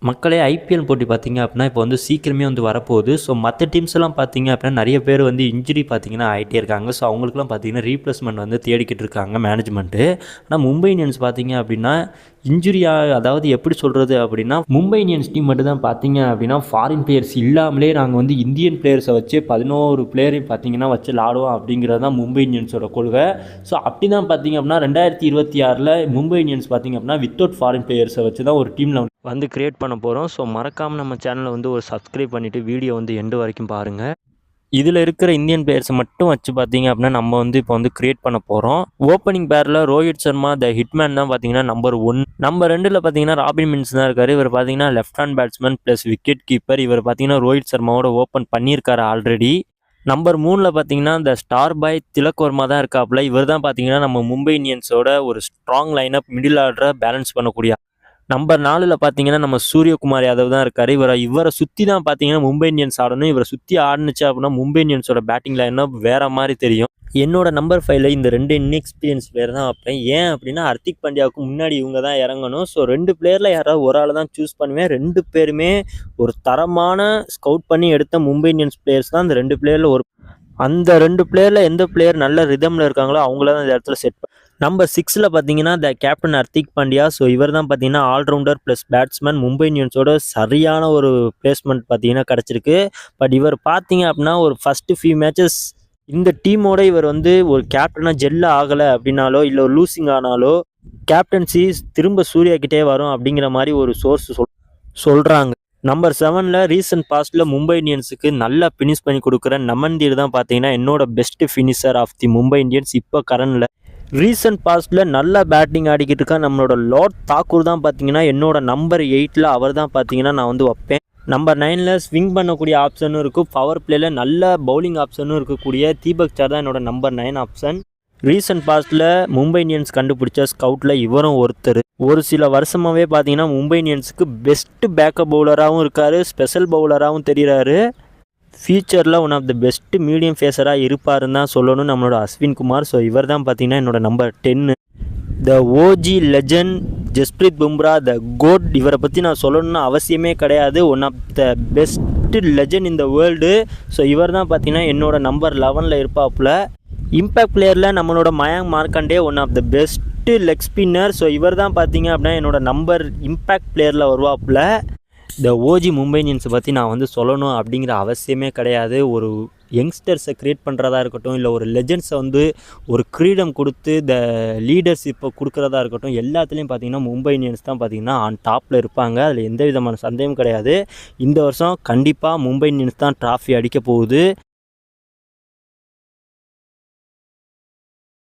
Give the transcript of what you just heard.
மக்களே ஐபிஎல் போட்டி பார்த்தீங்க அப்படின்னா இப்போ வந்து சீக்கிரமே வந்து வரப்போகுது. ஸோ மற்ற டீம்ஸ் எல்லாம் பார்த்தீங்க அப்படின்னா நிறைய பேர் வந்து இன்ஜுரி பார்த்தீங்கன்னா ஆகிட்டே இருக்காங்க. ஸோ அவங்களுக்குலாம் பார்த்தீங்கன்னா ரீப்ளேஸ்மெண்ட் வந்து தேடிக்கிட்டு இருக்காங்க மேனேஜ்மெண்ட்டு. ஆனால் மும்பை இந்தியன்ஸ் பார்த்தீங்க அப்படின்னா அதாவது எப்படி சொல்கிறது அப்படின்னா மும்பை இந்தியன்ஸ் டீம் மட்டும் தான் பார்த்தீங்க அப்படின்னா ஃபாரின் பிளேயர்ஸ் இல்லாமலே நாங்கள் வந்து இந்தியன் பிளேயர்ஸை வச்சு 11 பிளேயரையும் பார்த்தீங்கன்னா வச்சு விளாடுவோம் அப்படிங்கிறது தான் மும்பை இந்தியன்ஸோட கொள்கை. ஸோ அப்படி தான் பார்த்தீங்க அப்படின்னா 2026 மும்பை இந்தியன்ஸ் பார்த்தீங்க அப்படின்னா வித்தவுட் ஃபாரின் பிளேயர்ஸை வச்சு தான் ஒரு டீமில் வந்து கிரியேட் பண்ண போகிறோம். ஸோ மறக்காமல் நம்ம சேனலை வந்து ஒரு சப்ஸ்கிரைப் பண்ணிவிட்டு வீடியோ வந்து எண்டு வரைக்கும் பாருங்கள். இதில் இருக்கிற இந்தியன் பிளேயர்ஸை மட்டும் வச்சு பார்த்தீங்க அப்படின்னா நம்ம வந்து இப்போ வந்து கிரியேட் பண்ண போகிறோம். ஓப்பனிங் பேரில் ரோஹித் சர்மா த ஹிட்மேன் தான் பார்த்தீங்கன்னா நம்பர் 1. நம்பர் 2ல் பார்த்தீங்கன்னா ராபின் மின்ஸ் தான் இருக்கார். இவர் பார்த்தீங்கன்னா left hand batsman plus wicket keeper. இவர் பார்த்தீங்கன்னா ரோஹித் சர்மாவோட ஓப்பன் பண்ணியிருக்காரு ஆல்ரெடி. நம்பர் 3ல் பார்த்தீங்கன்னா இந்த ஸ்டார் பாய் திலக் வர்மா தான் இருக்காப்புல. இவர் தான் பார்த்தீங்கன்னா நம்ம மும்பை இந்தியன்ஸோட ஒரு ஸ்ட்ராங் லைனப் மிடில் ஆர்டரை பேலன்ஸ் பண்ணக்கூடிய. நம்பர் 4ல் பார்த்தீங்கன்னா நம்ம சூரியகுமார் யாதவ் தான் இருக்கார். இவரை சுற்றி தான் பார்த்தீங்கன்னா மும்பை இந்தியன்ஸ் ஆடணும். இவரை சுற்றி ஆடுனுச்சு அப்படின்னா மும்பை இந்தியன்ஸோட பேட்டிங் லைனப் வேறு மாதிரி தெரியும். என்னோட நம்பர் 5ல் இந்த 2 இன்எக்ஸ்பீரியன்ஸ் பிளேயர் தான் வைப்பேன். ஏன் அப்படின்னா ஹர்திக் பாண்டியாவுக்கு முன்னாடி இவங்க தான் இறங்கணும். ஸோ 2 பிளேயரில் யாராவது ஒரு ஆள் தான் சூஸ் பண்ணுவேன். 2 பேருமே ஒரு தரமான ஸ்கவுட் பண்ணி எடுத்த மும்பை இந்தியன்ஸ் பிளேயர்ஸ் தான். அந்த 2 பிளேயரில் அந்த 2 பிளேயரில் எந்த பிளேயர் நல்ல ரிதமில் இருக்காங்களோ அவங்கள தான் இந்த இடத்துல செட். நம்பர் 6ல் பார்த்தீங்கன்னா the captain Hardik Pandya. So இவர் தான் பார்த்தீங்கன்னா ஆல்ரவுண்டர் ப்ளஸ் பேட்ஸ்மேன். மும்பை இந்தியன்ஸோட சரியான ஒரு பிளேஸ்மெண்ட் பார்த்தீங்கன்னா கிடச்சிருக்கு. பட் இவர் பார்த்தீங்க அப்படின்னா ஒரு ஃபஸ்ட்டு ஃபியூ மேட்சஸ் இந்த டீமோட இவர் வந்து ஒரு கேப்டனாக ஜெல்ல ஆகலை அப்படின்னாலோ இல்லை ஒரு லூசிங் ஆனாலோ கேப்டன்சி திரும்ப சூர்யா கிட்டே வரும் அப்படிங்கிற மாதிரி ஒரு சோர்ஸ் சொல்கிறாங்க. நம்பர் 7ல் ரீசன்ட் பாஸ்டில் மும்பை இந்தியன்ஸுக்கு நல்லா ஃபினிஷ் பண்ணி கொடுக்குற நமன்தீர் தான் பார்த்தீங்கன்னா என்னோட best finisher of the Mumbai Indians இப்போ கரண்டில். ரீசன்ட் பாஸ்டில் நல்லா பேட்டிங் ஆடிக்கிட்டு இருக்கா நம்மளோட லார்ட் தாக்கூர் தான் பார்த்தீங்கன்னா என்னோட நம்பர் 8ல் அவர் தான் பார்த்தீங்கன்னா நான் வந்து வைப்பேன். நம்பர் 9ல் ஸ்விங் பண்ணக்கூடிய ஆப்ஷனும் இருக்குது. பவர் பிளேயில் நல்ல பவுலிங் ஆப்ஷனும் இருக்கக்கூடிய தீபக் சார் தான் என்னோட நம்பர் 9 ஆப்ஷன். ரீசன்ட் பாஸ்டில் மும்பை இந்தியன்ஸ் கண்டுபிடிச்ச ஸ்கவுட்டில் இவரும் ஒருத்தர். ஒரு சில வருஷமாகவே பார்த்தீங்கன்னா மும்பை இந்தியன்ஸுக்கு பெஸ்ட்டு பேக்கப் பவுலராகவும் இருக்கார், ஸ்பெஷல் பவுலராகவும் தெரிகிறாரு. ஃபியூச்சரில் one of the best medium ஃபேஸராக இருப்பாருன்னு தான் சொல்லணும் நம்மளோட அஸ்வின் குமார். ஸோ இவர் தான் பார்த்தீங்கன்னா என்னோட number 10. The OG legend Jasprit Bumrah the GOAT. இவரை பற்றி நான் சொல்லணும்னு அவசியமே கிடையாது. One of the best legend in the world. So இவர் தான் பார்த்தீங்கன்னா என்னோட நம்பர் 11ல் இருப்பாப்புல. இம்பேக்ட் பிளேயரில் நம்மளோட Mayank Markande one of the best leg spinner. So இவர் தான் பார்த்தீங்க அப்படின்னா என்னோட நம்பர் இம்பேக்ட் பிளேயரில் வருவாப்புல. இந்த ஓஜி மும்பை இந்தியன்ஸை பற்றி நான் வந்து சொல்லணும் அப்படிங்கிற அவசியமே கிடையாது. ஒரு யங்ஸ்டர்ஸை க்ரியேட் பண்ணுறதா இருக்கட்டும், இல்லை ஒரு லெஜண்ட்ஸை வந்து ஒரு கிரீடம் கொடுத்து த லீடர்ஷிப்பை கொடுக்குறதா இருக்கட்டும், எல்லாத்துலேயும் பார்த்திங்கன்னா மும்பை இந்தியன்ஸ் தான் பார்த்திங்கன்னா ஆன் டாப்பில் இருப்பாங்க. அதில் எந்த விதமான சந்தேகமும் கிடையாது. இந்த வருஷம் கண்டிப்பாக மும்பை இந்தியன்ஸ் தான் ட்ராஃபி அடிக்க போகுது.